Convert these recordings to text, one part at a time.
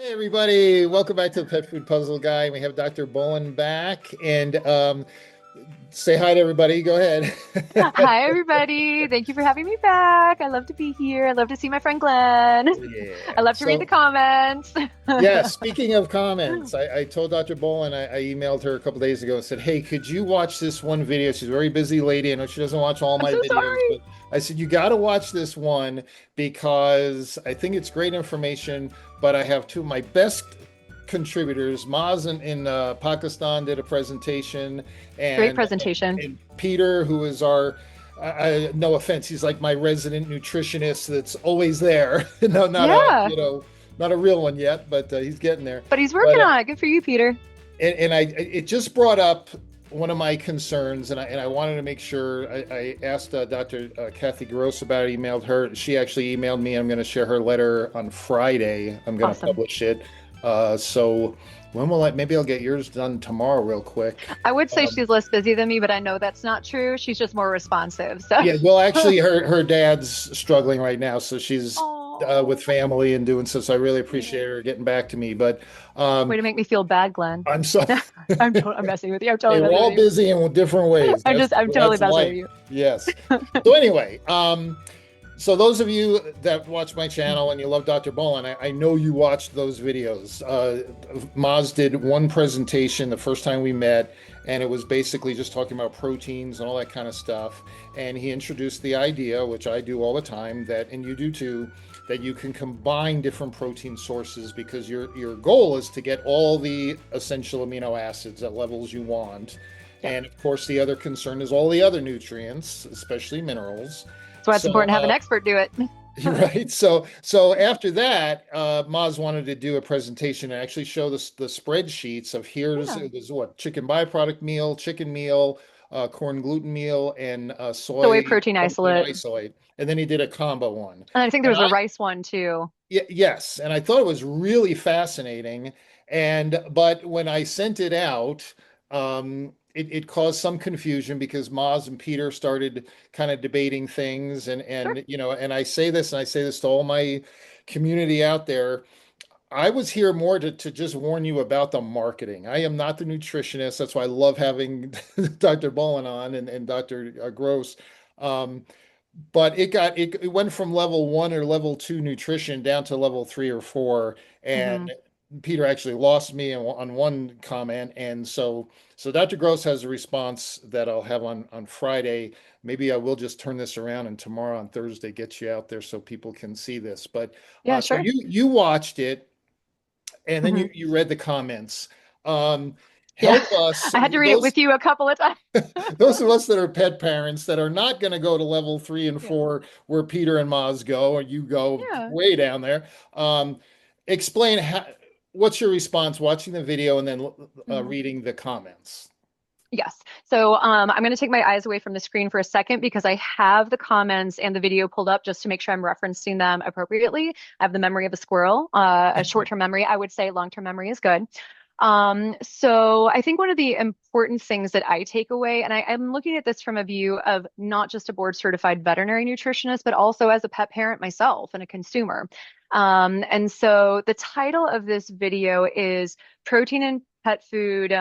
Hey everybody, welcome back to the Pet Food Puzzle Guy. We have Dr. Bullen back and say hi to everybody. Go ahead. Hi, everybody. Thank you for having me back. I love to be here. I love to see my friend Glenn. I Yeah. love to read the So, comments. yeah, speaking of comments, I told Dr. Bullen, I emailed her a couple days ago and said, hey, could you watch this one video? She's a very busy lady. I know she doesn't watch all I'm my so videos, sorry. but I said, you got to watch this one because I think it's great information, but I have two of my best contributors. Maz in Pakistan did a presentation, Great and, presentation. and Peter, who is our no offense, he's like my resident nutritionist that's always there. No, not a, Yeah, not a real one yet, but he's getting there. but he's But working on it. Good for you, Peter. and I it just brought up one of my concerns, and I wanted to make sure I asked Dr. Kathy Gross about it, emailed her. She actually emailed me. I'm going to share her letter on Friday. I'm going to Awesome. publish it. So when will I? Maybe I'll get yours done tomorrow, real quick. I would say Um, she's less busy than me, but I know that's not true. She's just more responsive. So, Yeah, well, actually, her dad's struggling right now, so she's with oh, family and doing so. So I really yeah. appreciate her getting back to me. But Way um, to make me feel bad, Glenn. I'm so I'm messing with you. I'm hey, totally we're messing with all you. busy in different ways. I'm totally That's messing with life. you. Yes. So anyway, so those of you that watch my channel and you love Dr. Bolin, I know you watched those videos. Maz did one presentation the first time we met, and it was basically just talking about proteins and all that kind of stuff. And he introduced the idea, which I do all the time, that, and you do too, that you can combine different protein sources because your goal is to get all the essential amino acids at levels you want. Yep. And of course, the other concern is all the other nutrients, especially minerals. That's why it's So, important to have an expert do it. right. So after that, Maz wanted to do a presentation and actually show the spreadsheets of here's Yeah. it was what chicken byproduct meal, chicken meal, corn gluten meal, and Soy soy protein protein isolate. isolate. And then he did a combo one. And I think there And was a rice one too. yes, and I thought it was really fascinating. And but when I sent it out, it caused some confusion because Maz and Peter started kind of debating things, Sure. and and I say this to all my community out there. I was here more to just warn you about the marketing. I am not the nutritionist. That's why I love having Dr. Bolin on and Dr. Gross. Um, but it went from level one or level two nutrition down to level three or four, Hmm. and Peter actually lost me on one comment, and so Dr. Gross has a response that I'll have on Friday. Maybe I will just turn this around and tomorrow on Thursday get you out there so people can see this. But Yeah, so sure. you watched it and then Hmm. you read the comments. Um, Yeah. help us I had to read it those with you a couple of times. those of us that are pet parents that are not going to go to level three and Yeah. four where Peter and Maz go, or you go Yeah. way down there. Um, explain what's your response watching the video and then Mhm. reading the comments. Yes. So I'm going to take my eyes away from the screen for a second because I have the comments and the video pulled up just to make sure I'm referencing them appropriately. I have the memory of a squirrel, a short-term memory. I would say long-term memory is good. So I think one of the important things that I take away, and I'm looking at this from a view of not just a board certified veterinary nutritionist, but also as a pet parent myself and a consumer. And so the title of this video is Protein in Pet Food.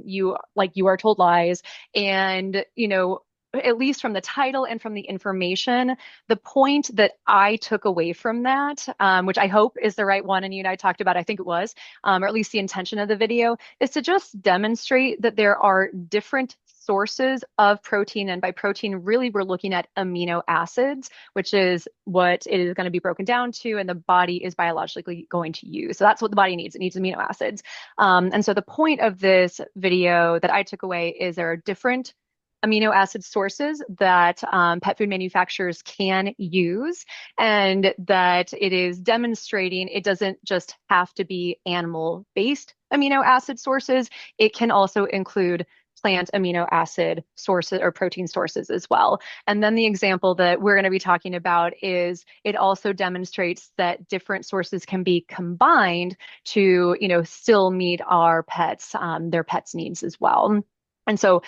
You are told lies. And, at least from the title and from the information, the point that I took away from that, which I hope is the right one, and you and I talked about, I think it was, or at least the intention of the video, is to just demonstrate that there are different sources of protein. And by protein, really, we're looking at amino acids, which is what it is going to be broken down to, and the body is biologically going to use. So that's what the body needs. It needs amino acids. And so the point of this video that I took away is there are different amino acid sources that pet food manufacturers can use, and that it is demonstrating it doesn't just have to be animal based amino acid sources, it can also include plant amino acid sources or protein sources as well. And then the example that we're going to be talking about is it also demonstrates that different sources can be combined to, still meet our pets, their pets' needs as well. And so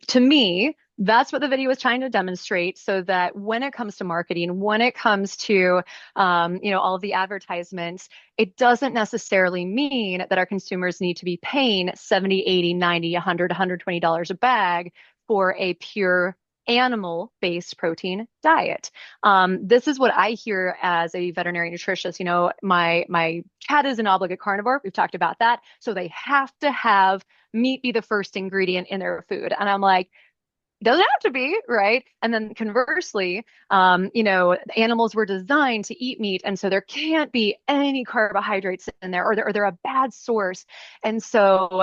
to me, That's what the video is trying to demonstrate so that when it comes to marketing, when it comes to, all of the advertisements, it doesn't necessarily mean that our consumers need to be paying 70, 80, 90, 100, $120 a bag for a pure animal-based protein diet. This is what I hear as a veterinary nutritionist. My cat is an obligate carnivore. We've talked about that. So they have to have meat be the first ingredient in their food. And I'm like, it doesn't have to be, right? And then conversely, animals were designed to eat meat, and so there can't be any carbohydrates in there, or they're a bad source. And so,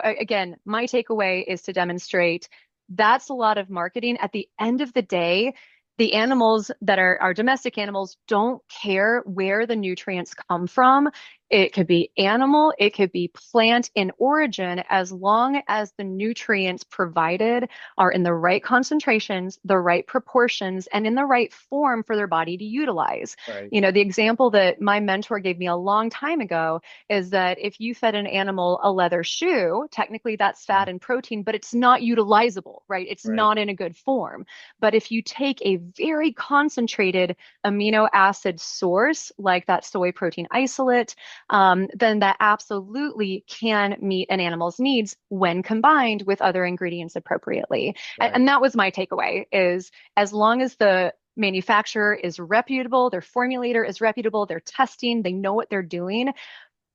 again, my takeaway is to demonstrate that's a lot of marketing. At the end of the day, the animals that are our domestic animals don't care where the nutrients come from. It could be animal, it could be plant in origin, as long as the nutrients provided are in the right concentrations, the right proportions, and in the right form for their body to utilize. Right. The example that my mentor gave me a long time ago is that if you fed an animal a leather shoe, technically that's fat and protein, but it's not utilizable, right? It's Right. not in a good form. But if you take a very concentrated amino acid source, like that soy protein isolate, then that absolutely can meet an animal's needs when combined with other ingredients appropriately. And, Right. and that was my takeaway is as long as the manufacturer is reputable, their formulator is reputable, they're testing, they know what they're doing.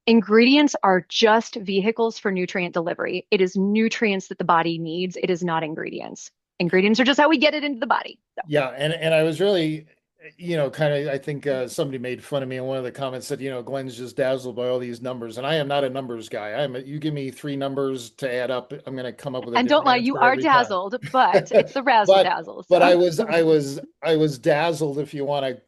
Ingredients are just vehicles for nutrient delivery. It is nutrients that the body needs. It is not ingredients. Ingredients are just how we get it into the body. So, Yeah, and I was really, kind of, I think somebody made fun of me in one of the comments said, Glenn's just dazzled by all these numbers, and I am not a numbers guy. You give me three numbers to add up, I'm going to come up with a and don't different lie, you answer are every time. dazzled, but it's the razzle But dazzle. but So, I was dazzled, if you want to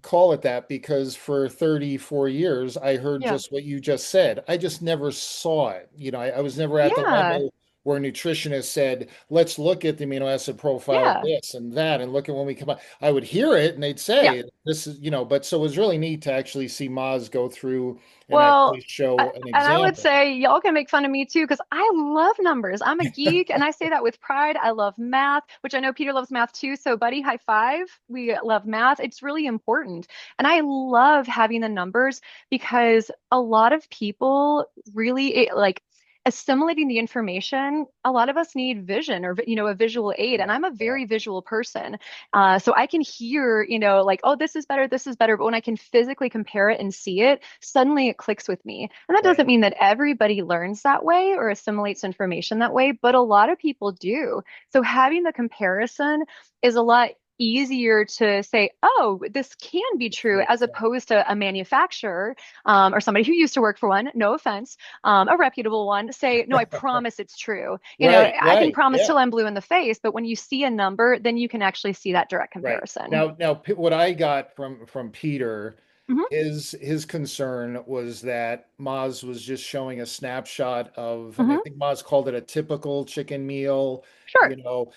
call it that, because for 34 years I heard yeah, just what you just said. I just never saw it. I was never at the yeah, level where nutritionists said, let's look at the amino acid profile of yeah, this and that and look at when we come out. I would hear it and they'd yeah. say, this is, but so it was really neat to actually see Maz go through and Well, actually show an and I would example. say y'all can make fun of me too, because I love numbers. I'm a geek, and I say that with pride. I love math, which I know Peter loves math too. So, buddy, high five. We love math. It's really important. And I love having the numbers because a lot of people really like assimilating the information. A lot of us need vision or, a visual aid. And Yeah, I'm a yeah, very visual person. So I can hear, like, oh, this is better, this is better. But when I can physically compare it and see it, suddenly it clicks with me. And that right, doesn't mean that everybody learns that way or assimilates information that way, but a lot of people do. So having the comparison is a lot easier to say, oh, this can be this true, makes as sense. opposed to a manufacturer or somebody who used to work for one, no offense, a reputable one, say, no, I promise it's true. Right, I can right, promise yeah. till I'm blue in the face, but when you see a number, then you can actually see that direct Right. comparison. Now, what I got from Peter, Hmm. his concern was that Maz was just showing a snapshot of, and I Hmm. think Maz called it a typical chicken meal, Sure.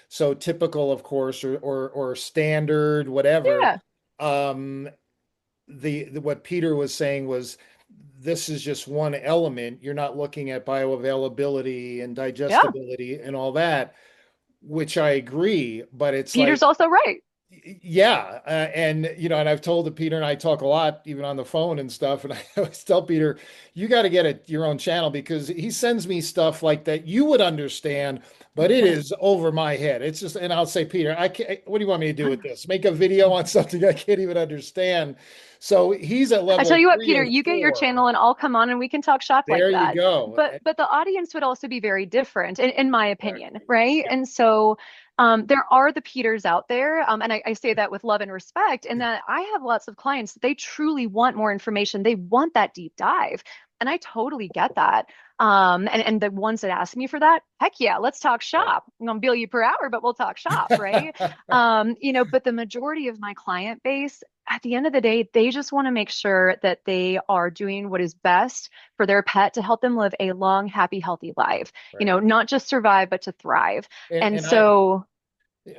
so typical, of course, or standard, whatever. Yeah. Um, what Peter was saying was this is just one element. You're not looking at bioavailability and Yeah. digestibility and all that, which I agree, but it's Peter's like, also right. yeah, and and I've told Peter and I talk a lot, even on the phone and stuff. And I always tell Peter, you got to get your own channel because he sends me stuff like that you would understand, but it is over my head. It's just, and I'll say, Peter, I can't. What do you want me to do with this? Make a video on something I can't even understand? So he's at I tell level you what, three Peter, or you get your four. channel and I'll come on and we can talk shop like There you that. go. But the audience would also be very different in my opinion, Exactly. right? Yeah. And so there are the Peters out there, and I say that with love and respect, in that I have lots of clients, they truly want more information. They want that deep dive. And I totally get that. And the ones that ask me for that, heck yeah, let's talk shop. I'm gonna bill you per hour, but we'll talk shop, right? Right. But the majority of my client base, at the end of the day, they just want to make sure that they are doing what is best for their pet to help them live a long, happy, healthy life. Right. Not just survive, but to thrive. And, And and I, so,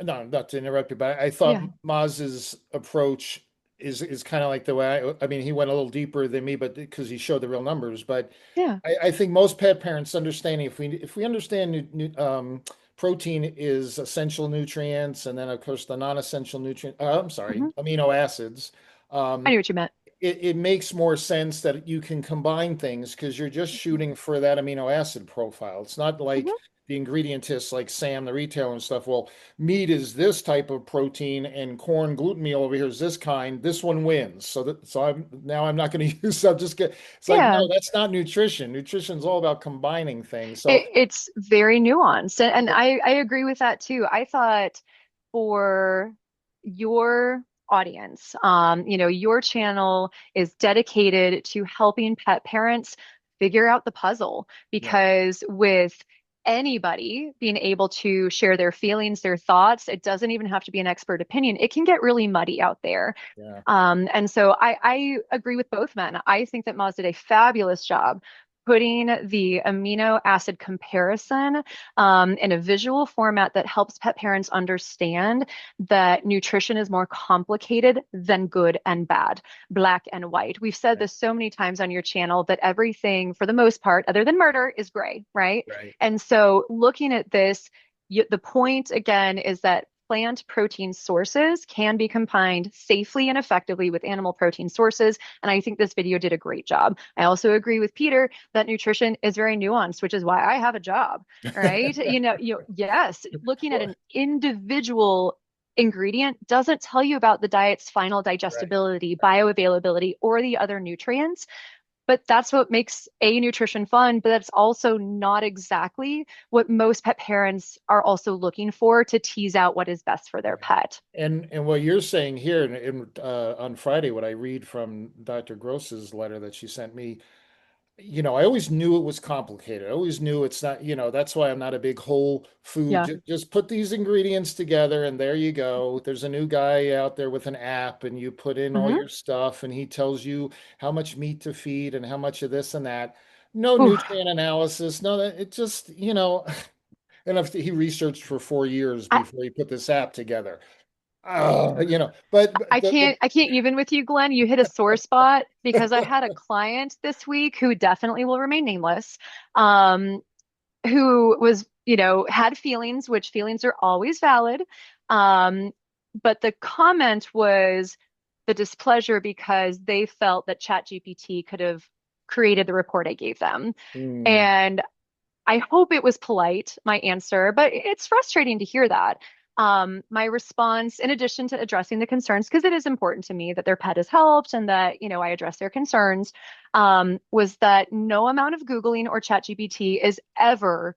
no, not to interrupt you, but I thought yeah, Maz's approach is kind of like the way I mean, he went a little deeper than me, but because he showed the real numbers. But yeah, I think most pet parents understanding if we understand protein is essential nutrients, and then of course the non-essential nutrient, I'm sorry, Hmm. amino acids. I Um, knew what you meant. it makes more sense that you can combine things because you're just Mhm. shooting for that amino acid profile. It's not like Mhm. the ingredientists like Sam, the retailer and stuff. Well, meat is this type of protein and corn gluten meal over here is this kind. This one wins. I'm not going to use I'm just get it's like Yeah. no, that's not nutrition. Nutrition is all about combining things. So It's very nuanced. And I agree with that too. I thought for your audience, your channel is dedicated to helping pet parents figure out the puzzle yeah, because with anybody being able to share their feelings, their thoughts, it doesn't even have to be an expert opinion. It can get really muddy out there. yeah, And so I agree with both men. I think that Moz did a fabulous job putting the amino acid comparison in a visual format that helps pet parents understand that nutrition is more complicated than good and bad, black and white. We've said yeah, this so many times on your channel that everything, for the most part, other than murder, is gray, right? right. And so looking at this, the point again is that plant protein sources can be combined safely and effectively with animal protein sources. And I think this video did a great job. I also agree with Peter that nutrition is very nuanced, which is why I have a job, right? Yes, looking at Well, an individual ingredient doesn't tell you about the diet's final right. digestibility, bioavailability, or the other nutrients. But that's what makes a nutrition fun, but that's also not exactly what most pet parents are also looking for to tease out what is best for their Yeah. pet. And what you're saying here on Friday, what I read from Dr. Gross's letter that she sent me, I always knew it was complicated. I always knew it's not, that's why I'm not a big whole food. Yeah. Just put these ingredients together and there you go. There's a new guy out there with an app and you put in all Hmm. your stuff and he tells you how much meat to feed and how much of this and that. No Oof. nutrient analysis. No, it just, and if he researched for 4 years I, before he put this app together. But I can't even with you, Glenn. You hit a sore spot because I had a client this week who definitely will remain nameless, um, who was, had feelings, which feelings are always valid. Um, but the comment was the displeasure because they felt that ChatGPT could have created the report I gave them. mm, And I hope it was polite, my answer, but it's frustrating to hear that. My response, in addition to addressing the concerns, because it is important to me that their pet is helped and that, I address their concerns, was that no amount of Googling or ChatGPT is ever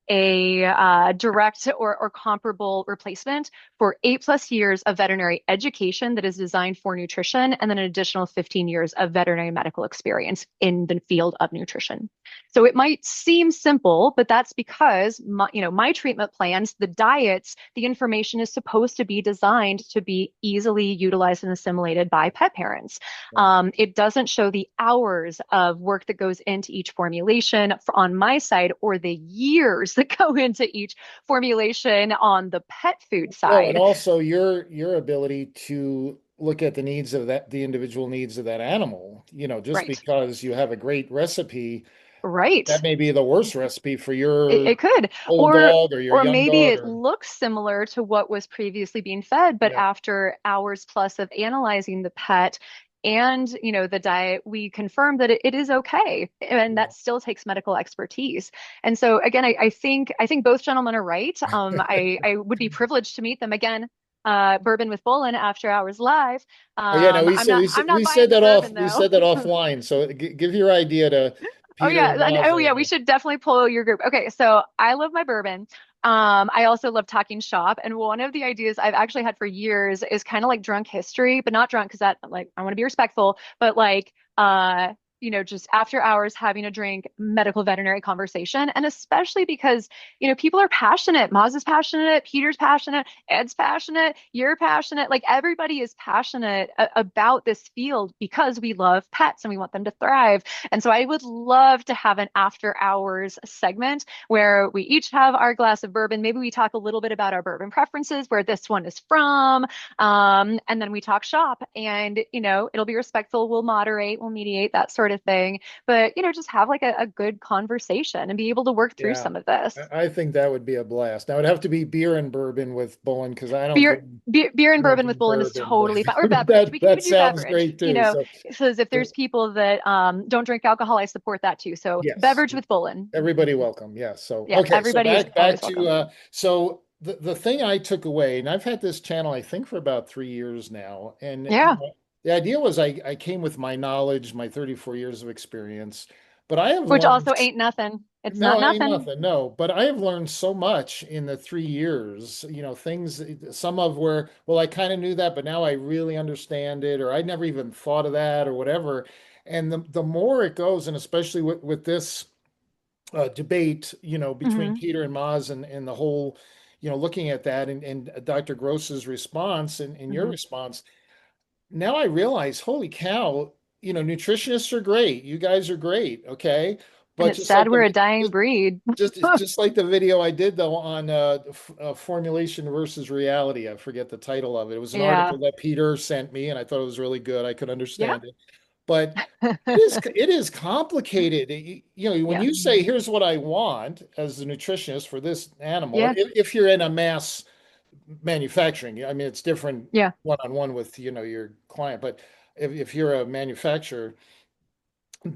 a direct or comparable replacement for 8+ years of veterinary education that is designed for nutrition, and then an additional 15 years of veterinary medical experience in the field of nutrition. So it might seem simple, but that's because my treatment plans, the diets, the information is supposed to be designed to be easily utilized and assimilated by pet parents. yeah. It doesn't show the hours of work that goes into each formulation on my side or the years that go into each formulation on the pet food Well, and side. also your ability to look at the individual needs of that animal. Just Right. because you have a great recipe, that Right. may be the worst recipe for It, your it could. old Or dog or your or young maybe dog it or looks similar to what was previously being fed, but yeah, after hours plus of analyzing the pet and the diet, we confirm that it is okay. And yeah. that still takes medical expertise. And so again, I think both gentlemen are right. I would be privileged to meet them again. Bourbon with Bullen after hours live. Oh yeah, no, I'm not we buying said the that off bourbon we though. said that offline. So give your idea to Oh Peter yeah, and and Moz oh there. yeah, we should definitely pull your group. Okay, so I love my bourbon. I also love talking shop, and one of the ideas I've actually had for years is kind of like drunk history, but not drunk because that like I want to be respectful, but like just after hours having a drink, medical veterinary conversation, and especially because people are passionate. Moz is passionate, Peter's passionate, Ed's passionate, you're passionate. Like everybody is passionate about this field because we love pets and we want them to thrive. And so I would love to have an after hours segment where we each have our glass of bourbon. Maybe we talk a little bit about our bourbon preferences, where this one is from. And then we talk shop and, it'll be respectful. We'll moderate, we'll mediate, that sort sort of thing. But, just have like a good conversation and be able to work through Yeah. some of this. I think that would be a blast. Now it'd have to be beer and bourbon with Bullen because Beer, beer I and don't bourbon with drink Bullen is bourbon, but totally fine, or but beverage. We can that even do sounds beverage, great too. So because if there's people that don't drink alcohol, I support that too. So yes, beverage with Bullen. everybody welcome. Yes. So Yeah, okay, so everybody is back always to welcome. so the thing I took away, and I've had this channel I think for about 3 years now, and Yeah, the idea was I came with my knowledge, my 34 years of experience, but I have which learned also ain't nothing. It's not no, ain't nothing. nothing. No, but I have learned so much in the 3 years, things, some of where, well, I kind of knew that, but now I really understand it, or I never even thought of that, or whatever. And the more it goes, and especially with this debate, between Hmm. Peter and Maz and the whole, looking at that and Dr. Gross's response and your Hmm. response, now I realize, holy cow, nutritionists are great. You guys are great. Okay. And But it's sad we're a dying breed. just like the video I did though on formulation versus reality. I forget the title of it. It was an Yeah. article that Peter sent me, and I thought it was really good. I could Yeah. understand it, but it is complicated. When Yeah. you say, "Here's what I want as a nutritionist for this animal," Yeah. if you're in a mass manufacturing, I mean, it's different Yeah. one on one with your client, but if you're a manufacturer,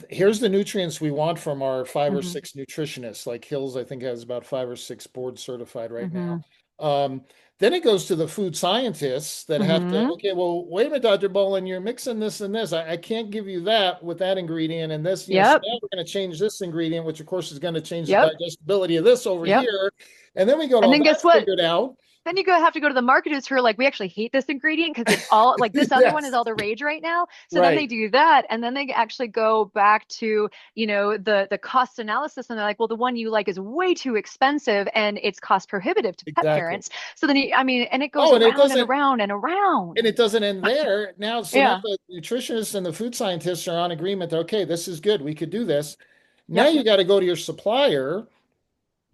here's the nutrients we want from our five or Hmm. six nutritionists. Like Hills, I think has about five or six board certified right now. Hmm. Um, then it goes to the food scientists that have to, Hmm. okay, well, wait a minute, Dr. Bolin, you're mixing this and this. I can't give you that with that ingredient and this, so Yep. now we're going to change this ingredient, which of course is going to change the Yep. digestibility of this over Yep. here. And then we got And all then that guess what? figured out. Then you have to go to the marketers who are like, we actually hate this ingredient because it's all like this other one is Yes, all the rage right now. So then they right. do that, and then they actually go back to, the cost analysis, and they're like, well, the one you like is way too expensive and it's cost prohibitive to pet Exactly. parents. So then I mean, and it goes Oh, and it around and doesn't around and around. And it doesn't end there. Now, so now Yeah. the nutritionists and the food scientists are on agreement that, okay, this is good. We could do this. Now Yep. you got to go to your supplier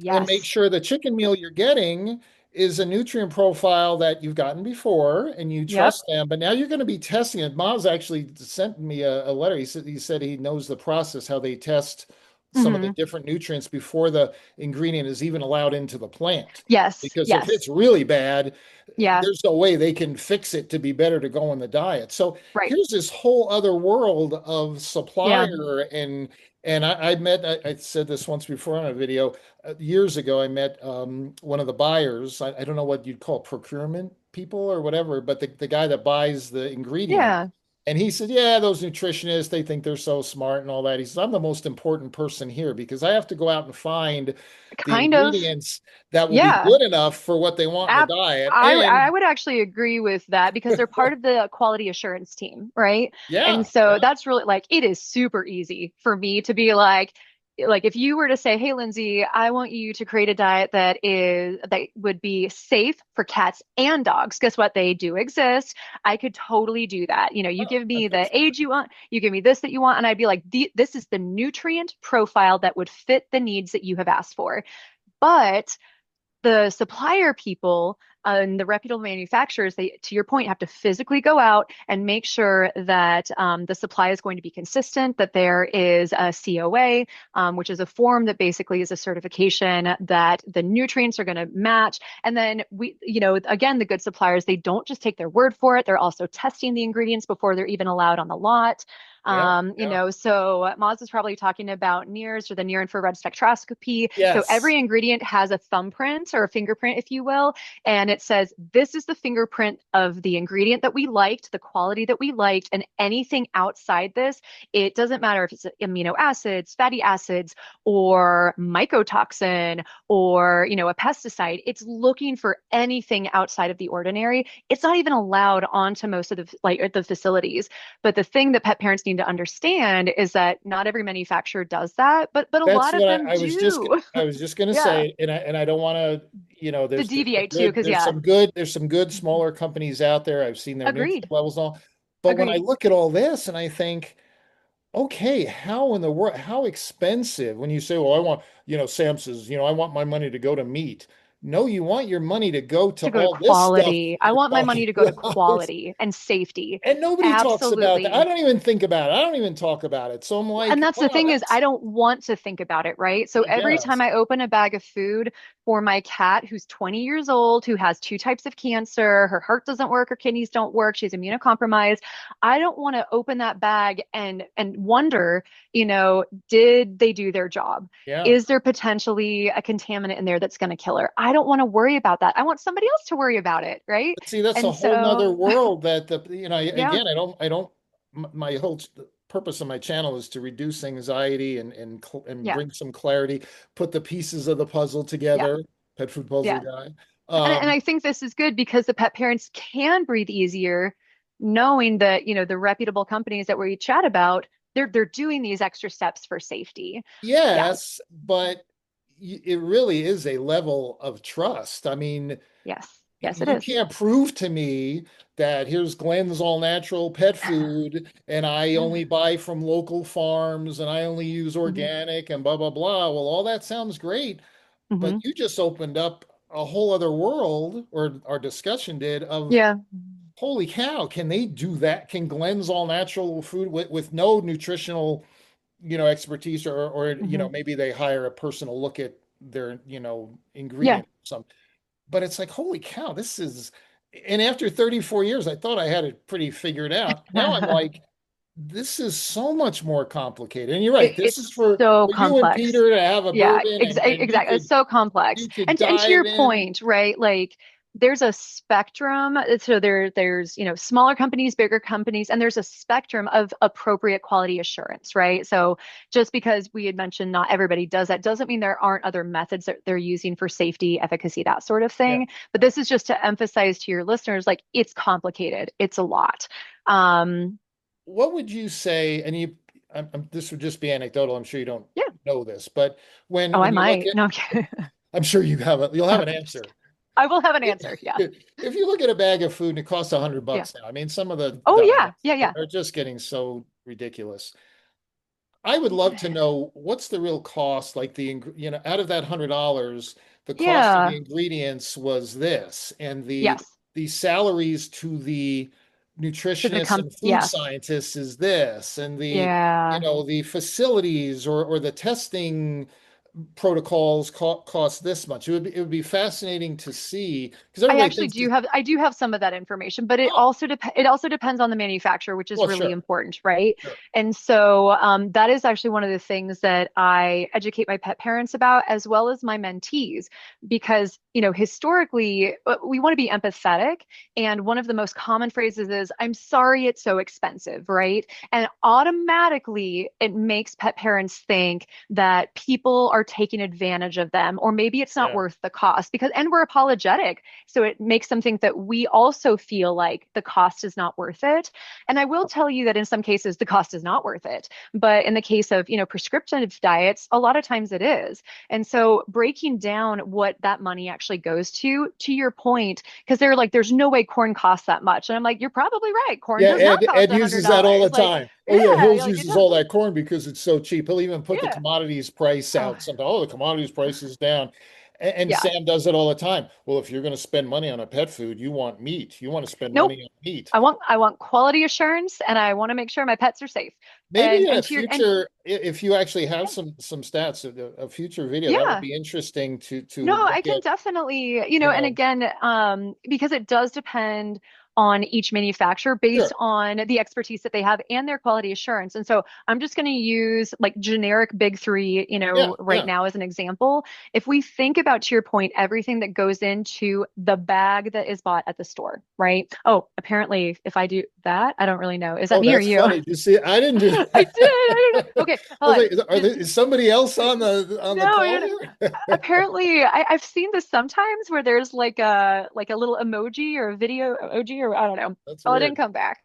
and make Yes. sure the chicken meal you're getting is a nutrient profile that you've gotten before and you Yep. trust them. But now you're going to be testing it. Miles actually sent me a letter. He said he knows the process, how they test some of the Hmm. different nutrients before the ingredient is even allowed into the plant. Yes. Because if it's Yes. really bad, Yeah. there's no way they can fix it to be better to go in the diet. So Right. here's this whole other world of Yeah. supplier and I said this once before on a video years ago. I met one of the buyers. I don't know what you'd call procurement people or whatever, but the guy that buys the ingredient. Yeah. And he said, yeah, those nutritionists, they think they're so smart and all that. He says, I'm the most important person here because I have to go out and find the Kind of. ingredients that will be Yeah. good enough for what they want in the Ab diet. I And would actually agree with that because they're part of the quality assurance team, right? And yeah, so yeah, that's really like it is super easy for me to be like if you were to say, "Hey Lindsay, I want you to create a diet that would be safe for cats and dogs." Guess what? They do exist. I could totally do that. You oh, give me the that's age you want, you give me this that you want, and I'd be like, "This is the nutrient profile that would fit the needs that you have asked for." But the supplier people and the reputable manufacturers, they, to your point, have to physically go out and make sure that the supply is going to be consistent, that there is a COA, which is a form that basically is a certification that the nutrients are going to match. And then again, the good suppliers, they don't just take their word for it. They're also testing the ingredients before they're even allowed on the lot. yeah, yeah. So Moz is probably talking about NIRS or the near infrared spectroscopy. So Yes. every ingredient has a thumbprint or a fingerprint, if you will, and it says this is the fingerprint of the ingredient that we liked, the quality that we liked, and anything outside this, it doesn't matter if it's amino acids, fatty acids, or mycotoxin, or a pesticide. It's looking for anything outside of the ordinary. It's not even allowed onto most of the facilities. But the thing that pet parents need to understand is that not every manufacturer does that, but a That's lot of what them do. I was just gonna Yeah. say, and I don't want to, To there's some deviate too, good, because yeah. there's some good smaller companies out there. I've seen their nutrient Agreed. levels and all. But when I Agreed. look at all this and I think, okay, how in the world, how expensive when you say, well, I want, Sam says, I want my money to go to meat. No, you want your money to go to To go to all this stuff quality. I you're want my money talking to go to about. quality and safety. And nobody talks about that. I Absolutely. don't even think about it. I don't even talk about it. So I'm And like, that's the wow, thing is I that's, don't want to think about it, right? So I every time guess. I open a bag of food for my cat who's 20 years old, who has two types of cancer, her heart doesn't work, her kidneys don't work, she's immunocompromised, I don't want to open that bag and wonder, did they do their job? Yeah. Is there potentially a contaminant in there that's going to kill her? I don't want to worry about that. I want somebody else to worry about it, right? But see, that's a And whole nother so, world yeah, again, my whole purpose of my channel is to reduce anxiety and yeah, bring some clarity, put the pieces of the puzzle yeah, together, pet food puzzle yeah. guy. And Um, I think this is good because the pet parents can breathe easier knowing that, the reputable companies that we chat about, they're doing these extra steps for safety. Yeah. yes, but it really is a level of trust. I mean, Yes. Yes, it you is. can't prove to me that here's Glenn's all natural pet food and I only buy from local farms and I only use Hmm. organic and blah blah blah. Well, all that sounds great, but Hmm. you just opened up a whole other world, or our discussion did, of Yeah. holy cow, can they do that? Can Glenn's all natural food with no nutritional, expertise, or Hmm. maybe they hire a person to look at their, Yeah. ingredient or something. But it's like, holy cow, this is, and after 34 years, I thought I had it pretty figured out. Now I'm like, this is so much more complicated. And you're right, this is It's for so you and complex. Peter to have a Yeah, bourbon and exactly. It's so complex. you could And to dive your in. point, right? Like there's a spectrum. So there's, smaller companies, bigger companies, and there's a spectrum of appropriate quality assurance, right? So just because we had mentioned not everybody does that doesn't mean there aren't other methods that they're using for safety, efficacy, that sort of Yeah. thing. But this is just to emphasize to your listeners, like it's complicated. It's a lot. Um, What would you say? And this would just be anecdotal. I'm sure you don't yeah. know this, but Oh, I when you look might. at, No, I'm kidding. I'm sure you'll have an answer. I will have an answer. Yeah. If you look at a bag of food and it costs $100 Yeah. now, I mean, some of the Oh, yeah. diets Yeah. Yeah. are just getting so ridiculous. I would love to know what's the real cost, like out of that $100, the cost of the Yeah. ingredients was this, and Yes. the salaries to the To the nutritionists and food yes. scientists is this, and Yeah. the facilities or the testing protocols cost this much. It would be fascinating to see because I everybody actually thinks, do have some of that information, but it oh, also depends on the manufacturer, which is well, really sure, important, right? sure, And so that is actually one of the things that I educate my pet parents about, as well as my mentees, because historically we want to be empathetic, and one of the most common phrases is "I'm sorry it's so expensive," right? And automatically it makes pet parents think that people are taking advantage of them, or maybe it's not yeah, worth the cost and we're apologetic. So it makes them think that we also feel like the cost is not worth it. And I will tell you that in some cases, the cost is not worth it. But in the case of, prescriptive diets, a lot of times it is. And so breaking down what that money actually goes to your point, because they're like, there's no way corn costs that much. And I'm like, you're probably right. Corn yeah. does not cost Ed a hundred uses that all the dollars. Like, time. Oh yeah, yeah, Hills like it uses does. all that corn because it's so cheap. He'll even put the Yeah. commodities price Oh, out. Sometimes, oh, the commodities price is down. And yeah. Sam does it all the time. Well, if you're going to spend money on a pet food, you want meat. You want to spend Nope. money on meat. I want quality assurance, and I want to make sure my pets are safe. Maybe in a And to your and future, if you actually have yeah, some stats, a future video, that would yeah. be interesting to No, I look can at, definitely, you and know, again, because it does depend on each manufacturer based sure. on the expertise that they have and their quality assurance. And so I'm just going to use like generic big three, Yeah, right yeah. now as an example. If we think about, to your point, everything that goes into the bag that is bought at the store, right? Oh, apparently, if I do that, I don't really know. Is that Oh, me or that's you? funny. You see, I didn't do I did. that. I don't know. Okay, I was hold like, on. is somebody else on the No, call here? apparently I've seen this sometimes where there's like a little emoji or a video emoji or I don't know. That's Oh, it didn't weird. come back.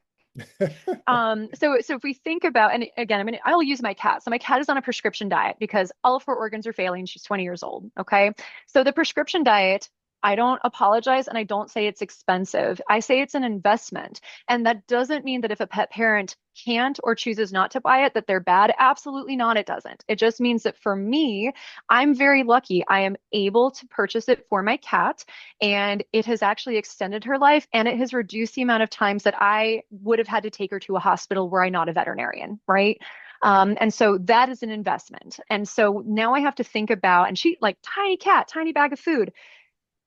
So if we think about, and again, I'll use my cat. So my cat is on a prescription diet because all of her organs are failing. She's 20 years old. Okay. So the prescription diet I don't apologize and I don't say it's expensive. I say it's an investment. And that doesn't mean that if a pet parent can't or chooses not to buy it, that they're bad. Absolutely not. It doesn't. It just means that for me, I'm very lucky. I am able to purchase it for my cat, and it has actually extended her life and it has reduced the amount of times that I would have had to take her to a hospital were I not a veterinarian, right? And so that is an investment. And so now I have to think about, and she like tiny cat, tiny bag of food.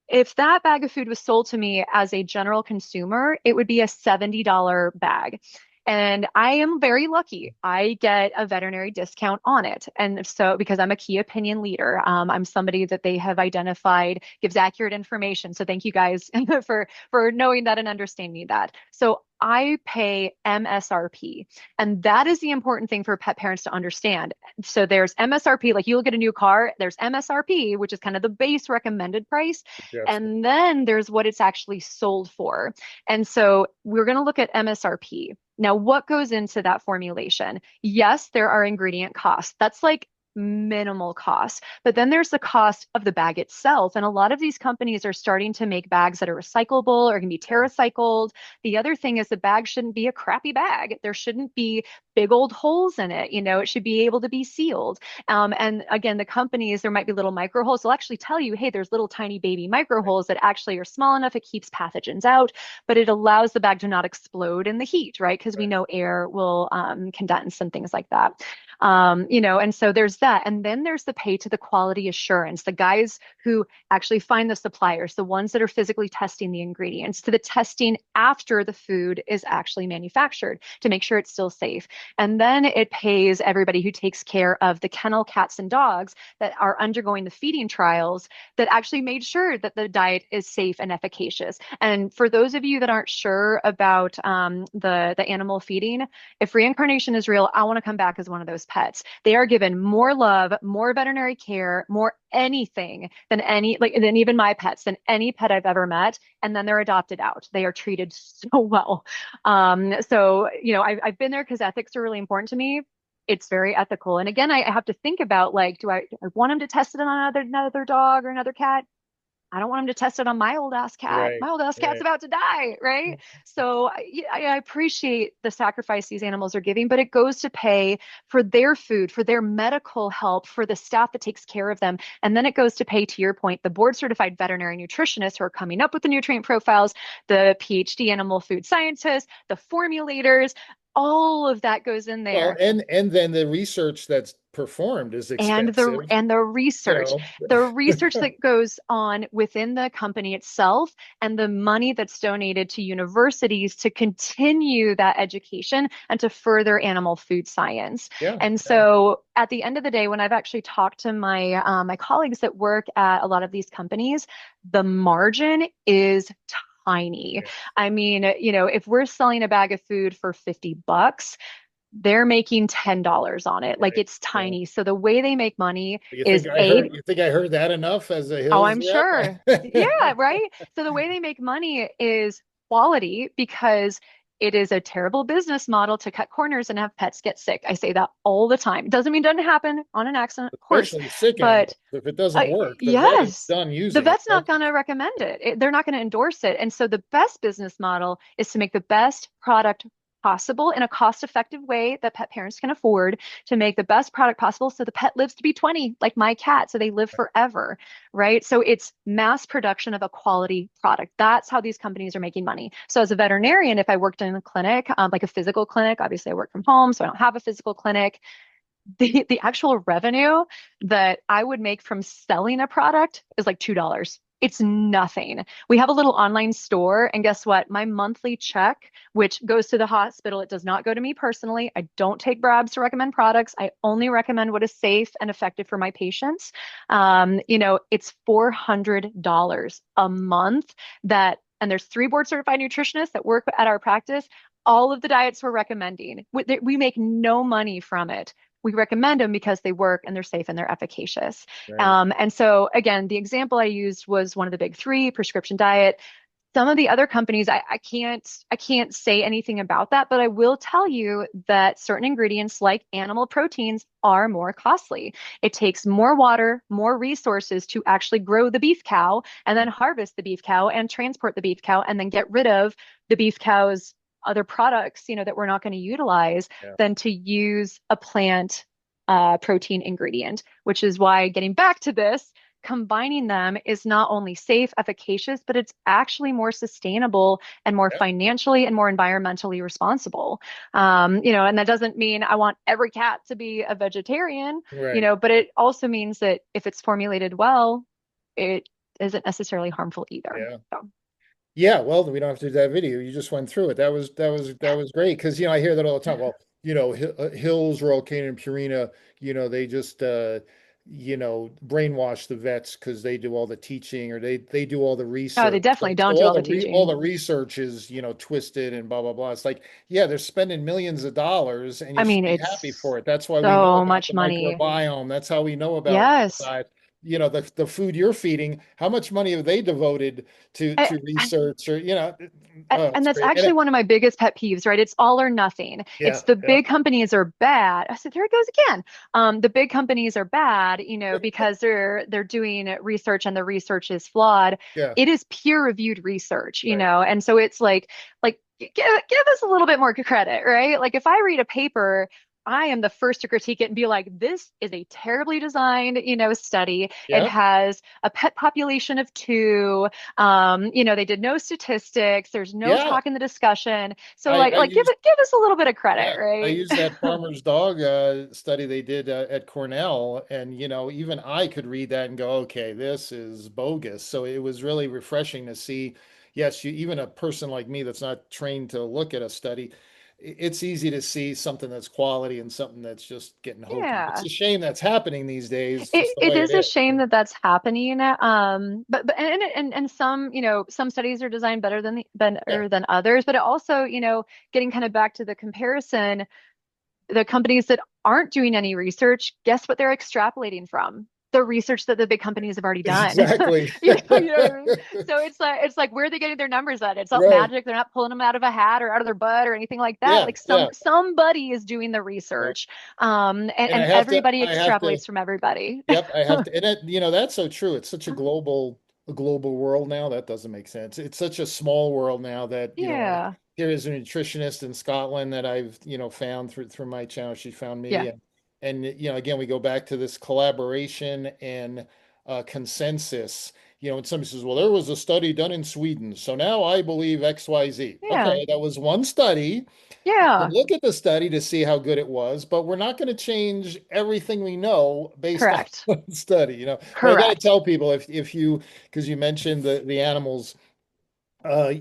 If that bag of food was sold to me as a general consumer, it would be a $70 bag. And I am very lucky. I get a veterinary discount on it. And so, because I'm a key opinion leader, I'm somebody that they have identified gives accurate information. So thank you guys for knowing that and understanding that. So I pay MSRP. And that is the important thing for pet parents to understand. So there's MSRP, like you'll get a new car, there's MSRP, which is kind of the base recommended price. Yes. And then there's what it's actually sold for. And so we're going to look at MSRP. Now, what goes into that formulation? Yes, there are ingredient costs. That's like minimal cost. But then there's the cost of the bag itself. And a lot of these companies are starting to make bags that are recyclable or can be TerraCycled. The other thing is the bag shouldn't be a crappy bag. There shouldn't be big old holes in it. You know, it should be able to be sealed. And again, the companies, there might be little micro holes. They'll actually tell you, hey, there's little tiny baby micro holes that actually are small enough. It keeps pathogens out, but it allows the bag to not explode in the heat, right? Because we Right. know air will condense and things like that. You know, and so there's that. And then there's the pay to the quality assurance, the guys who actually find the suppliers, the ones that are physically testing the ingredients, to the testing after the food is actually manufactured to make sure it's still safe. And then it pays everybody who takes care of the kennel cats and dogs that are undergoing the feeding trials that actually made sure that the diet is safe and efficacious. And for those of you that aren't sure about the animal feeding, if reincarnation is real, I want to come back as one of those pets. They are given more love, more veterinary care, more anything than than even my pets, than any pet I've ever met. And then they're adopted out. They are treated so well. So, you know, I've been there because ethics are really important to me. It's very ethical. And again, I have to think about like, do I want him to test it on another dog or another cat? I don't want him to test it on my old ass cat. Right. My old ass cat's Right. about to die, right? So I appreciate the sacrifice these animals are giving, but it goes to pay for their food, for their medical help, for the staff that takes care of them. And then it goes to pay, to your point, the board certified veterinary nutritionists who are coming up with the nutrient profiles, the PhD animal food scientists, the formulators, all of that goes in Well, there. and then the research that's performed is And the expensive, and the you research know. the research that goes on within the company itself, and the money that's donated to universities to continue that education and to further animal food science. Yeah. And Yeah. so at the end of the day, when I've actually talked to my colleagues that work at a lot of these companies, the margin is tiny. Yeah. I mean, you know, if we're selling a bag of food for $50, they're making $10 on it. Like Right. it's Yeah. tiny. So the way they make money You is think I A, heard you think I heard that enough as a oh, Hills I'm sure. rep? Yeah, right. So the way they make money is quality, because it is a terrible business model to cut corners and have pets get sick. I say that all the time. Doesn't mean it doesn't happen on an accident, of course, Especially sick animals. but If it doesn't work, the vet is yes, done the using it. vet's not going to recommend it. They're not going to endorse it. And so the best business model is to make the best product possible in a cost-effective way that pet parents can afford, to make the best product possible so the pet lives to be 20, like my cat, so they live forever, right? So it's mass production of a quality product. That's how these companies are making money. So as a veterinarian, if I worked in a clinic, like a physical clinic, obviously I work from home, so I don't have a physical clinic, the actual revenue that I would make from selling a product is like $2. It's nothing. We have a little online store, and guess what? My monthly check, which goes to the hospital, it does not go to me personally. I don't take bribes to recommend products. I only recommend what is safe and effective for my patients. You know, it's $400 a month that, and there's 3 board certified nutritionists that work at our practice. All of the diets we're recommending, we make no money from it. We recommend them because they work and they're safe and they're efficacious. Right. And so, again, the example I used was one of the big 3, prescription diet. some of the other companies, I can't say anything about that, but I will tell you that certain ingredients like animal proteins are more costly. It takes more water, more resources to actually grow the beef cow and then harvest the beef cow and transport the beef cow and then get rid of the beef cow's other products, that we're not going to utilize Yeah. than to use a plant protein ingredient, which is why getting back to this, combining them is not only safe, efficacious, but it's actually more sustainable and more Yeah. financially and more environmentally responsible. And that doesn't mean I want every cat to be a vegetarian, Right. but it also means that if it's formulated well, it isn't necessarily harmful either. Yeah. So, Yeah, well, we don't have to do that video. You just went through it. That was great because I hear that all the time. Well, Hills, Royal Canin, and Purina, they just brainwash the vets because they do all the teaching or they do all the oh, they research. definitely So don't do all all the all teaching. the research is twisted and blah blah blah. It's like, yeah, they're spending millions of dollars and you I should mean, be happy it's for it. That's why we know so about much the money. microbiome. That's how we know about Yes. diet. The food you're feeding, how much money have they devoted to And research or And it's that's great. And actually one of my biggest pet peeves, right? It's all or nothing. yeah, It's the yeah, big companies are bad. I said, there it goes again. The big companies are bad, because they're doing research and the research is flawed. yeah, It is peer-reviewed research, right. and so it's like give us a little bit more credit, right? Like if I read a paper, I am the first to critique it and be like, this is a terribly designed, study. It Yeah, has a pet population of two. They did no statistics. There's no yeah. talk in the discussion. So I like I like give used it give us a little bit of credit, Yeah, I right? used that farmer's dog study they did at Cornell, and even I could read that and go, okay, this is bogus. So it was really refreshing to see. Yes, even a person like me that's not trained to look at a study, it's easy to see something that's quality and something that's just getting hokey. It's Yeah. a shame that's happening these days, It, just the it way it is a is. shame that that's happening. But and some, some studies are designed better Yeah, than others, but it also, getting kind of back to the comparison, the companies that aren't doing any research, guess what they're extrapolating from? The research that the big companies have already done. exactly. You know what I mean? So it's like where are they getting their numbers at? It's not Right. magic. They're not pulling them out of a hat or out of their butt or anything like that. Yeah, Like yeah. somebody is doing the Yeah. research. And, And and everybody I have to extrapolates from everybody. Yep, I have to, and that's so true. It's such a global world now. That doesn't make sense. It's such a small world now that, like Yeah. here is a nutritionist in Scotland that I've, found through my channel. She found Yeah. me, and again, we go back to this collaboration and consensus. And somebody says, "Well, there was a study done in Sweden, so now I believe XYZ." Yeah. Okay, that was one study. We can Yeah. look at the study to see how good it was, but we're not going to change everything we know based on Correct. the study. But I got to Correct. tell people if you because you mentioned the animals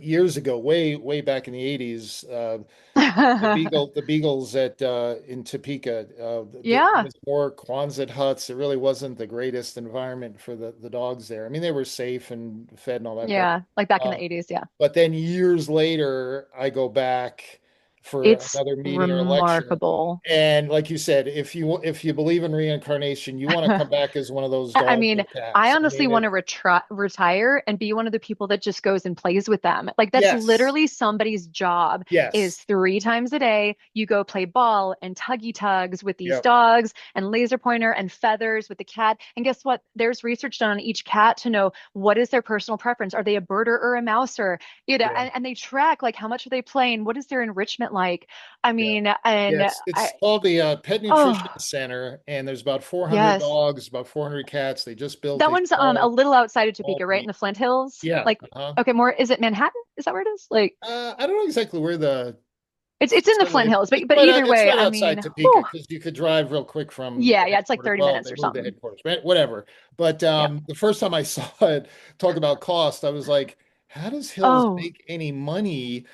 years ago, way back in the 80s, the beagles at in Topeka, it Yeah. was more Quonset huts. It really wasn't the greatest environment for the dogs there. I mean, they were safe and fed and all that, Yeah. Like back in uh, the 80s. Yeah. but then years later, I go back for It's another meeting or lecture. remarkable. And like you said, if you believe in reincarnation, you want to come back as one of those I dogs mean, or I cats. I honestly mean, want to retire and be one of the people that just goes and plays with them. Like that's yes, literally somebody's job is yes, 3 times a day. You go play ball and tuggy tugs with these yep, dogs and laser pointer and feathers with the cat. And guess what? There's research done on each cat to know what is their personal preference. Are they a birder or a mouser? yeah, And they track like how much are they playing? What is their enrichment like? I yeah. mean, Yeah, and it's I, called the Pet Nutrition oh, Center, and there's about 400 yes. dogs, about 400 cats. They just built That a one's a small, little outside of small Topeka, right in beach. the Flint Hills. Yeah. Like, okay, more is it Manhattan? Is that where it is? Like, I don't know exactly where the it's in the Flint facility. Hills, but either It's way, right I outside mean, Topeka whew, because you could drive real quick from yeah, the yeah, it's like headquarters. 30 Well, minutes they or moved the something. headquarters, right? Whatever. But Yeah. the first time I saw it, talk about cost, I was like, how does Hills Oh, make any money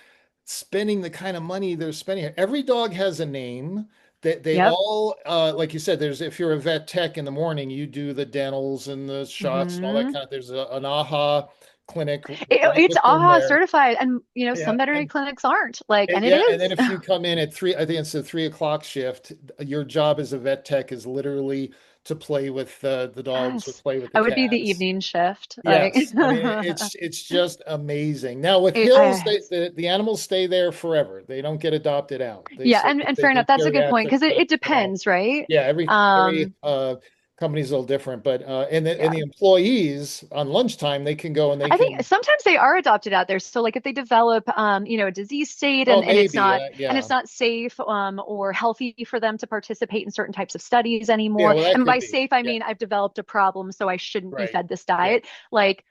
spending the kind of money they're spending? Every dog has a name. They yep. all, like you said, there's if you're a vet tech in the morning, you do the dentals and the shots and all that hmm kind of. There's an AHA clinic right It's within AHA there. certified, and some Yeah, veterinary clinics aren't like, and it yeah, and then is. if you come in at 3, I think it's a 3 o'clock shift, your job as a vet tech is literally to play with the dogs or Yes. play with the I would be the cats. evening shift. Like Yes, I mean it's just amazing. Now with it, Hills, I, the animals stay there forever. They don't get adopted out. They yeah, stay, and they, fair they're enough. That's a good point geriatric, because it you know, depends, right? yeah, every Um, company's a little different, but and yeah. the employees on lunchtime they can go and they I think can, sometimes they are adopted out there. So like if they develop a disease state oh and maybe, it's yeah, not safe or healthy for them to participate in certain types of studies yeah, anymore. well that And could by be, safe, I yeah, mean I've developed a problem, so I shouldn't be right, fed this yeah. diet. Like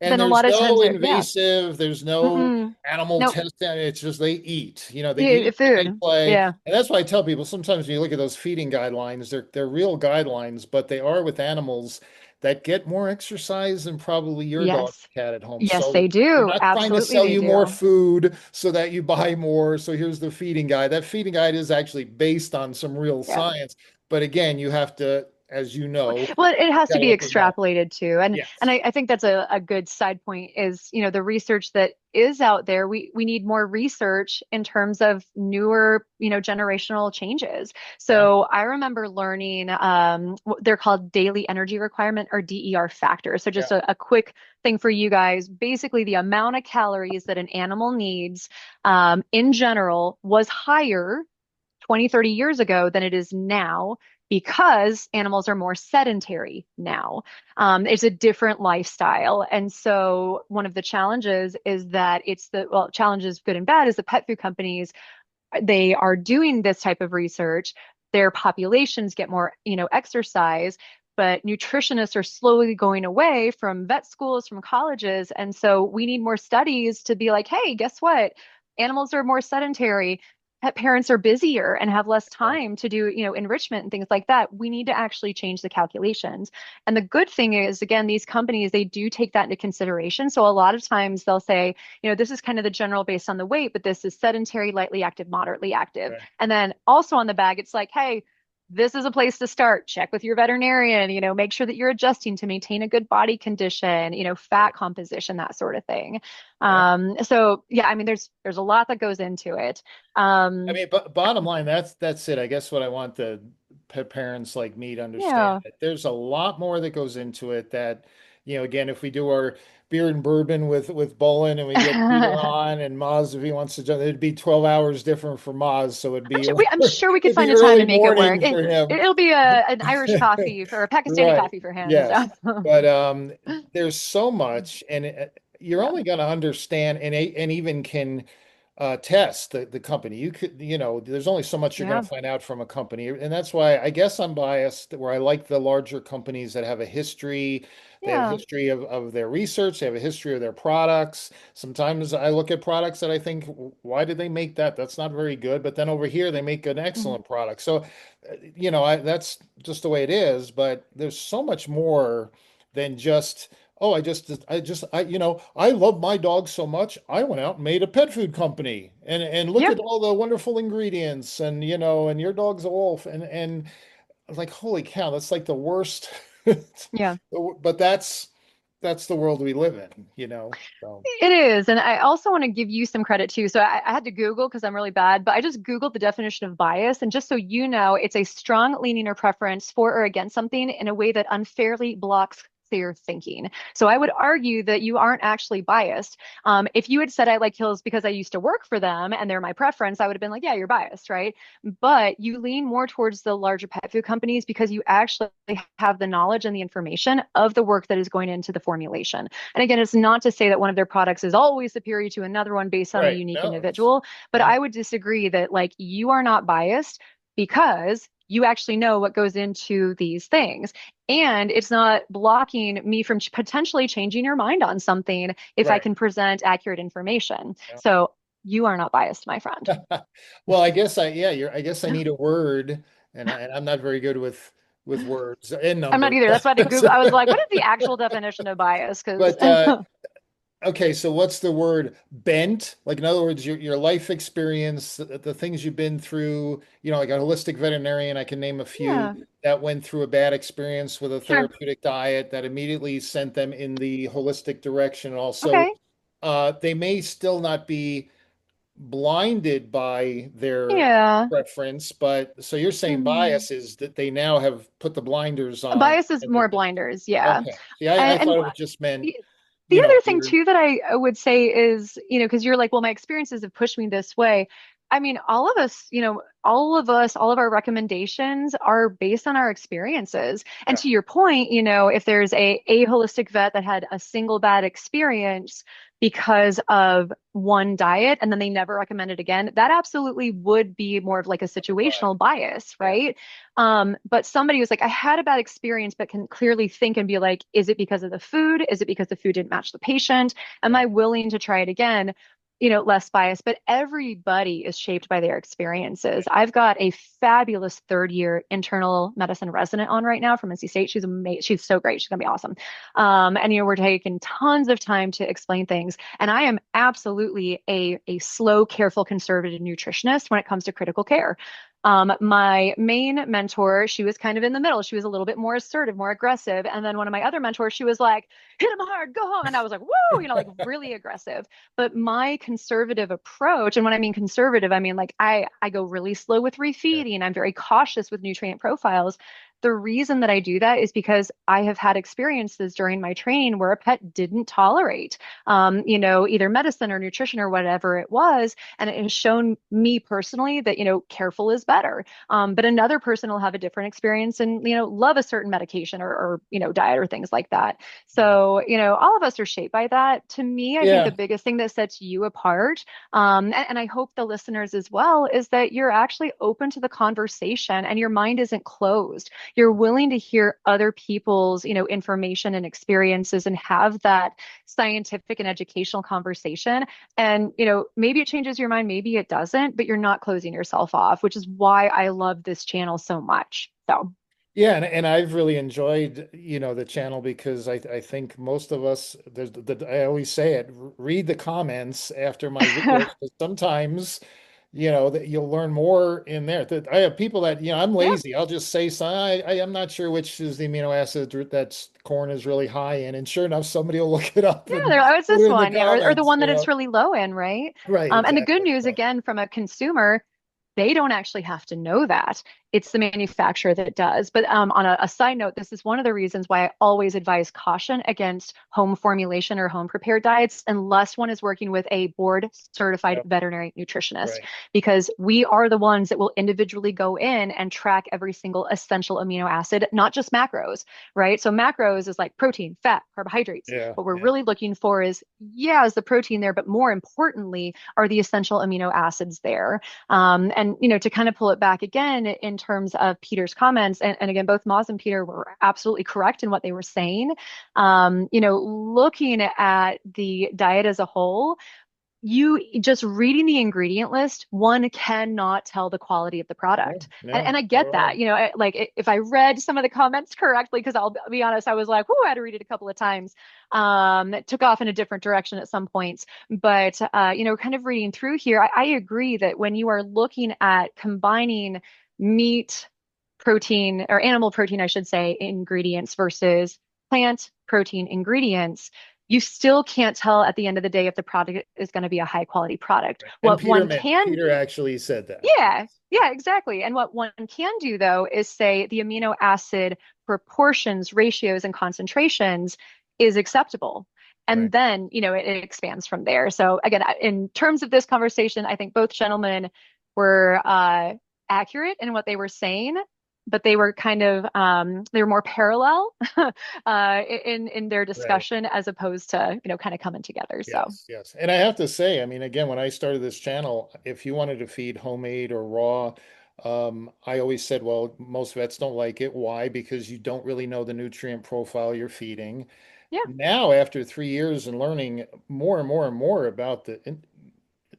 And then a there's lot of no times they're yeah. invasive, there's no Mm-mm. animal Nope. testing. It's just they eat. They Yeah, eat and they food. play. Yeah. And that's why I tell people sometimes when you look at those feeding guidelines, they're real guidelines, but they are with animals that get more exercise than probably your dog Yes. or cat at home. Yes, So they they're do. not trying to Absolutely sell they you more do. food so that you buy more. So here's the feeding guide. That feeding guide is actually based on some real Yeah. science. But again, you have to, as you know, Well, it has got to to be look at health. extrapolated too. And Yes. I think that's a good side point is, the research that is out there. We need more research in terms of newer, generational changes. Yeah. So I remember learning they're called daily energy requirement or DER factors. So Yeah. just a quick thing for you guys. Basically, the amount of calories that an animal needs in general was higher 20, 30 years ago than it is now because animals are more sedentary now. It's a different lifestyle. And so one of the challenges is that challenges good and bad is the pet food companies, they are doing this type of research. Their populations get more, exercise, but nutritionists are slowly going away from vet schools, from colleges. And so we need more studies to be like, hey, guess what? Animals are more sedentary. Pet parents are busier and have less Yeah. time to do, enrichment and things like that. We need to actually change the calculations. And the good thing is, again, these companies, they do take that into consideration. So a lot of times they'll say, this is kind of the general based on the weight, but this is sedentary, lightly active, moderately active. Right. And then also on the bag, it's like, hey, this is a place to start. Check with your veterinarian, make sure that you're adjusting to maintain a good body condition, fat Right. composition, that sort of thing. Yeah. So yeah, I mean, there's a lot that goes into it. I Um, mean, but bottom line, that's it. I guess what I want the pet parents like me to understand yeah. that there's a lot more that goes into it that, again, if we do our beer and bourbon with Bullen and we get Peter on and Maz if he wants to join, it'd be 12 hours different for Maz, so I'm sure we could it'd be find a time early to make it work. morning for him. It'll be an Irish coffee or a Pakistani Right. coffee for him. Yes. So. But there's so much and you're Yeah. only going to understand and even can test the company. You could, there's only so much you're going Yeah. to find out from a company. And that's why I guess I'm biased where I like the larger companies that have a history. They have a Yeah. history of their research. They have a history of their products. Sometimes I look at products that I think, why did they make that? That's not very good. But then over here, they make an Mhm. excellent product. So, that's just the way it is. But there's so much more than just, oh, I love my dog so much. I went out and made a pet food company and look Yeah. at all the wonderful ingredients and your dog's a wolf. And I was like, holy cow, that's like the worst. Yeah. But that's the world we live in. So It is. And I also want to give you some credit too. So I had to Google because I'm really bad, but I just Googled the definition of bias. And just so you know, it's a strong leaning or preference for or against something in a way that unfairly blocks clear thinking. So I would argue that you aren't actually biased. If you had said I like Hills because I used to work for them and they're my preference, I would have been like, yeah, you're biased, right? But you lean more towards the larger pet food companies because you actually have the knowledge and the information of the work that is going into the formulation. And again, it's not to say that one of their products is always superior to another one based on the right. unique No, it's individual, but yeah, I would disagree that like you are not biased because you actually know what goes into these things. And it's not blocking me from potentially changing your mind on something if I right. can present accurate information. Yeah. So you are not biased, my friend. Well, I guess I guess I need a word and I'm not very good with words and I'm not numbers. either. That's why I had to Google. I was like, what is the actual definition of bias? Because But okay, so what's the word bent? Like in other words, your life experience, the things you've been through, like a holistic veterinarian, I can name a few yeah, that went through a bad experience with a sure. therapeutic diet that immediately sent them in the holistic direction. Also, Okay. they may still not be blinded by their Yeah. preference, but so you're saying Mhm. bias is that they now have put the blinders on. Bias is more blinders, yeah. Okay. See, I And thought it just meant, the the if other thing you're, too that I would say is, because you're like, well, my experiences have pushed me this way. I mean, all of us, all of our recommendations are based on our experiences. And yeah, to your point, if there's a holistic vet that had a single bad experience because of one diet and then they never recommend it again, that absolutely would be more of like a apply. situational bias, Yeah, right? But somebody was like, I had a bad experience, but can clearly think and be like, is it because of the food? Is it because the food didn't match the patient? Am yeah, I willing to try it again? Less bias, but everybody is shaped by their experiences. yeah. I've got a fabulous third year internal medicine resident on right now from NC State. She's amazing. She's so great. She's gonna be awesome. And we're taking tons of time to explain things. And I am absolutely a slow, careful, conservative nutritionist when it comes to critical care. My main mentor, she was kind of in the middle. She was a little bit more assertive, more aggressive. And then one of my other mentors, she was like, hit him hard, go home. And I was like, woo, like really aggressive. But my conservative approach, and when I mean conservative, I mean like I go really slow with Yeah. refeeding. I'm very cautious with nutrient profiles. The reason that I do that is because I have had experiences during my training where a pet didn't tolerate, either medicine or nutrition or whatever it was. And it has shown me personally that, careful is better. But another person will have a different experience and, love a certain medication or diet or things like that. Yeah. So, all of us are shaped by that. To me, I think the Yeah. biggest thing that sets you apart, and I hope the listeners as well, is that you're actually open to the conversation and your mind isn't closed. You're willing to hear other people's, information and experiences and have that scientific and educational conversation. And, maybe it changes your mind, maybe it doesn't, but you're not closing yourself off, which is why I love this channel so much. So, Yeah, and I've really enjoyed, the channel because I think most of us, I always say it, read the comments after my videos because sometimes, that you'll learn more in there. That I have people that, I'm yeah. lazy. I'll just say, so I'm not sure which is the amino acid that's corn is really high in, and sure enough, somebody will look it up Yeah, and there, oh, it's put this it in the one, yeah, or the comments, one that it's really low in, right? Right, And the good exactly. news, So, again, from a consumer, they don't actually have to know that. It's the manufacturer that does. But on a side note, this is one of the reasons why I always advise caution against home formulation or home prepared diets unless one is working with a board certified yep, veterinary nutritionist, right. because we are the ones that will individually go in and track every single essential amino acid, not just macros, right? So macros is like protein, fat, carbohydrates. Yeah, What we're yeah, really looking for is, yeah, is the protein there, but more importantly, are the essential amino acids there? And to kind of pull it back again in terms of Peter's comments, and again, both Moz and Peter were absolutely correct in what they were saying. Looking at the diet as a whole, you just reading the ingredient list, one cannot tell the quality of the no, product. And, no, and I not get at that, all. if I read some of the comments correctly, because I'll be honest, I was like, oh, I had to read it a couple of times. It took off in a different direction at some points. But, kind of reading through here, I agree that when you are looking at combining meat, protein, or animal protein, I should say, ingredients versus plant protein ingredients, you still can't tell at the end of the day if the product is going to be a high quality product. And What one can, Peter actually said that. yeah, Yes. yeah, exactly. And what one can do though is say the amino acid proportions, ratios, and concentrations is acceptable. And Right. then, it expands from there. So again, in terms of this conversation, I think both gentlemen were accurate in what they were saying, but they were kind of they were more parallel in their Right. discussion as opposed to, kind of coming together. So Yes, yes. And I have to say, I mean, again, when I started this channel, if you wanted to feed homemade or raw, I always said, well, most vets don't like it. Why? Because you don't really know the nutrient profile you're feeding. yeah. Now, after 3 years and learning more and more and more about the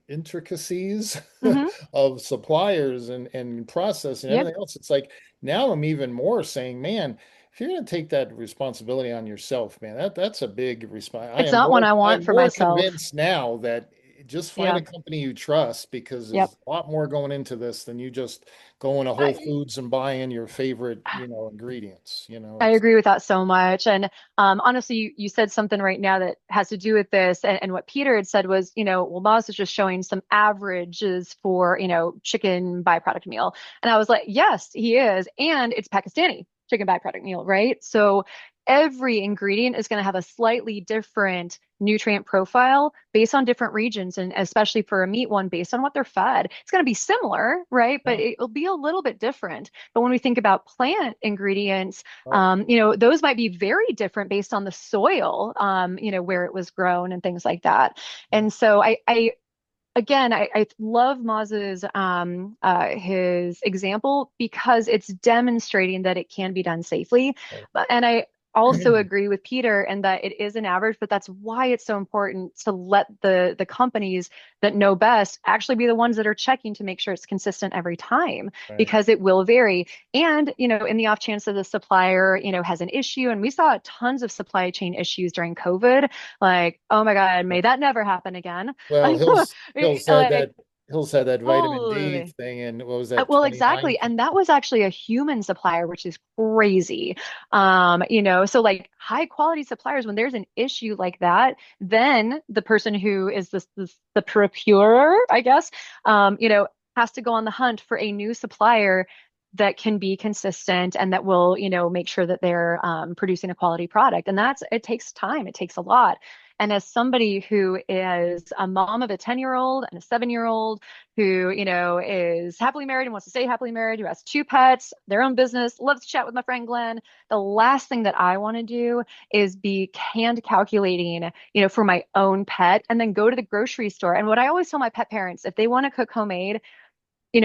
intricacies Hmm. of suppliers and process and Yep. everything else. It's like now I'm even more saying, man, if you're going to take that responsibility on yourself, man, that's a big response. It's not one I want I'm for more myself. convinced now that just find Yeah. a company you trust, because Yep. there's a lot more going into this than you just going to Whole I, Foods and buying your favorite, ingredients. I It's agree with that so much. And honestly, you said something right now that has to do with this. And what Peter had said was, well, Moz is just showing some averages for, chicken byproduct meal. And I was like, yes, he is. And it's Pakistani chicken byproduct meal, right? So every ingredient is going to have a slightly different nutrient profile based on different regions. And especially for a meat one, based on what they're fed, it's going to be similar, right? But yeah, it'll be a little bit different. But when we think about plant ingredients, right. those might be very different based on the soil, where it was grown and things like that. Yeah, And so I love Moz's his example because it's demonstrating that it can be done safely. right. And I also agree with Peter and that it is an average, but that's why it's so important to let the companies that know best actually be the ones that are checking to make sure it's consistent every time, Right. because it will vary. And, in the off chance that the supplier, has an issue, and we saw tons of supply chain issues during COVID, like, oh my God, may that never happen again. Well, Hills had Like, that Hills had that vitamin D totally. thing, and what was that, Well, exactly. 2019? And that was actually a human supplier, which is crazy. So like high quality suppliers, when there's an issue like that, then the person who is the procurer, I guess, has to go on the hunt for a new supplier that can be consistent and that will, make sure that they're producing a quality product. And it takes time, it takes a lot. And as somebody who is a mom of a 10-year-old and a 7-year-old who, is happily married and wants to stay happily married, who has two pets, their own business, loves to chat with my friend Glenn, the last thing that I want to do is be hand calculating, for my own pet and then go to the grocery store. And what I always tell my pet parents, if they want to cook homemade,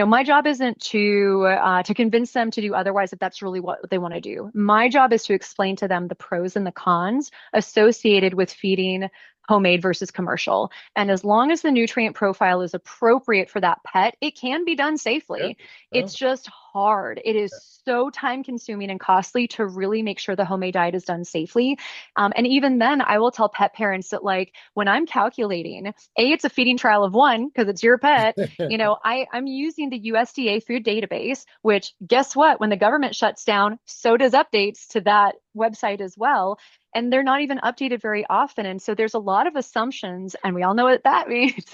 my job isn't to convince them to do otherwise if that's really what they want to do. My job is to explain to them the pros and the cons associated with feeding homemade versus commercial. And as long as the nutrient profile is appropriate for that pet, it can be done Yeah. safely. Oh, It's just hard. It is so time consuming and costly to really make sure the homemade diet is done safely. And even then, I will tell pet parents that, like, when I'm calculating, it's a feeding trial of one because it's your pet. yeah. I'm using the USDA food database, which guess what? When the government shuts down, so does updates to that website as well. And they're not even updated very often. And so there's a lot of assumptions, and we all know what that means.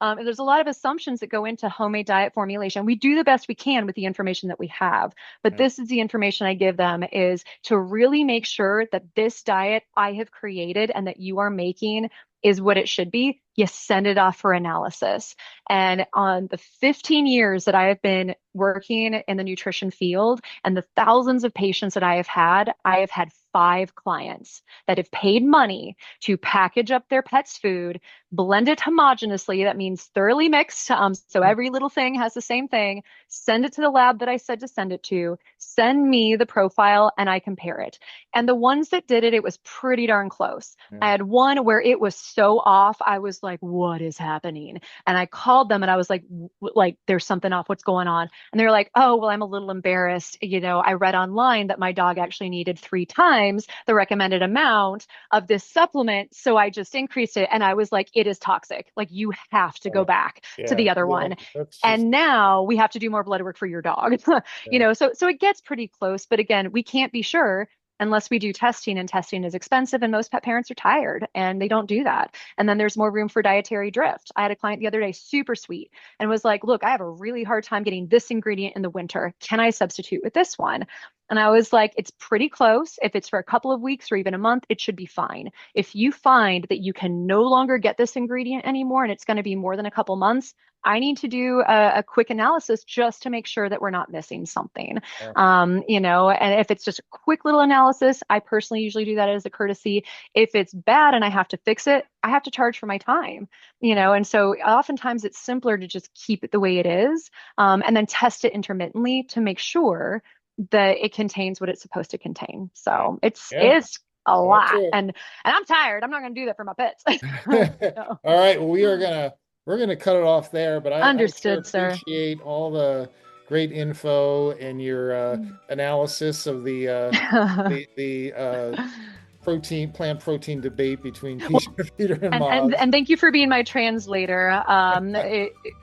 And there's a lot of assumptions that go into homemade diet formulation. We do the best we can with the information that we have, but Yeah. this is the information I give them, is to really make sure that this diet I have created and that you are making is what it should be. You send it off for analysis. And on the 15 years that I have been working in the nutrition field and the thousands of patients that I have had 5 clients that have paid money to package up their pet's food, blend it homogeneously. That means thoroughly mixed. So every little thing has the same thing. Send it to the lab that I said to send it to. Send me the profile and I compare it. And the ones that did it, it was pretty darn close. Yeah. I had one where it was so off. I was like, what is happening? And I called them and I was like, there's something off. What's going on? And they're like, oh, well, I'm a little embarrassed. I read online that my dog actually needed 3 times the recommended amount of this supplement. So I just increased it. And I was like, it is toxic. Like, you have to go Oh, back to yeah. the other Yeah. one. That's just, And now we have to do more blood work for your dog. yeah. So it gets pretty close. But again, we can't be sure unless we do testing, and testing is expensive, and most pet parents are tired and they don't do that. And then there's more room for dietary drift. I had a client the other day, super sweet, and was like, look, I have a really hard time getting this ingredient in the winter. Can I substitute with this one? And I was like, it's pretty close. If it's for a couple of weeks or even a month, it should be fine. If you find that you can no longer get this ingredient anymore and it's going to be more than a couple months, I need to do a quick analysis just to make sure that we're not missing something. Yeah. And if it's just a quick little analysis, I personally usually do that as a courtesy. If it's bad and I have to fix it, I have to charge for my time, and so oftentimes it's simpler to just keep it the way it is, and then test it intermittently to make sure that it contains what it's supposed to contain. Yeah. So it's Yeah. it's a That's lot, it. and I'm tired. I'm not going to do that for my pets. So, All right. Well, we're gonna cut it off there, but I sure understood, sir. appreciate all the great info and your analysis of the plant protein debate between Peter and And, Moz. and thank you for being my translator.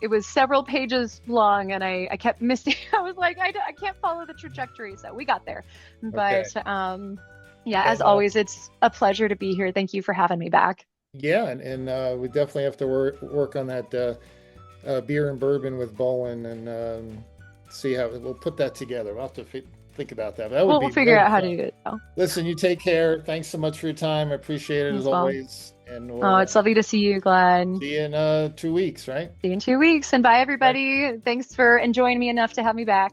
It was several pages long, and I kept missing. I was like, I can't follow the trajectory, so we got there. But yeah, as always, it's a pleasure to be here. Thank you for having me back. Yeah, and we definitely have to work on that beer and bourbon with Bullen, and see how we'll put that together. We'll have to think about that. But that would We'll be figure really out how fun. to do it, though. Listen, you take care. Thanks so much for your time. I appreciate it as Well, always. And oh, we'll it's lovely to see you, Glenn. see you in 2 weeks, right? See you in 2 weeks. And bye, Right. everybody. Thanks for enjoying me enough to have me back.